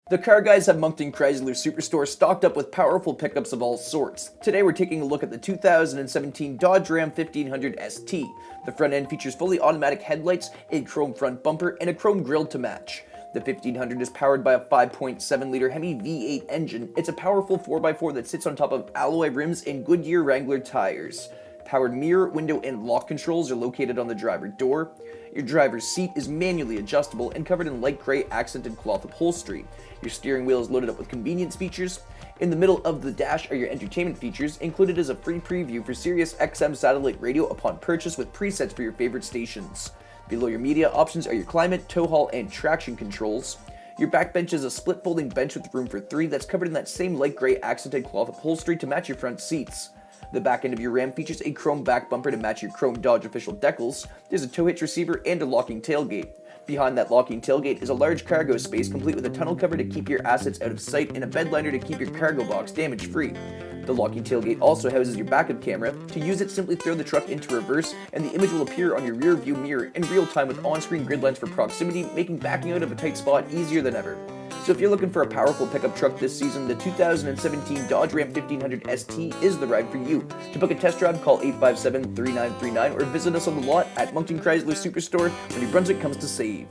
The car guys have Moncton Chrysler Superstore stocked up with powerful pickups of all sorts. Today we're taking a look at the 2017 Dodge Ram 1500 ST. The front end features fully automatic headlights, a chrome front bumper, and a chrome grille to match. The 1500 is powered by a 5.7-liter Hemi V8 engine. It's a powerful 4x4 that sits on top of alloy rims and Goodyear Wrangler tires. Powered mirror, window, and lock controls are located on the driver door. Your driver's seat is manually adjustable and covered in light gray accented cloth upholstery. Your steering wheel is loaded up with convenience features. In the middle of the dash are your entertainment features, included as a free preview for Sirius XM satellite radio upon purchase with presets for your favorite stations. Below your media options are your climate, tow haul, and traction controls. Your back bench is a split folding bench with room for 3 that's covered in that same light gray accented cloth upholstery to match your front seats. The back end of your Ram features a chrome back bumper to match your chrome Dodge official decals. There's a tow hitch receiver and a locking tailgate. Behind that locking tailgate is a large cargo space complete with a tunnel cover to keep your assets out of sight and a bed liner to keep your cargo box damage free. The locking tailgate also houses your backup camera. To use it, simply throw the truck into reverse and the image will appear on your rear view mirror in real time with on-screen grid lines for proximity, making backing out of a tight spot easier than ever. So if you're looking for a powerful pickup truck this season, the 2017 Dodge Ram 1500 ST is the ride for you. To book a test drive, call 857-3939 or visit us on the lot at Moncton Chrysler Superstore when New Brunswick comes to save.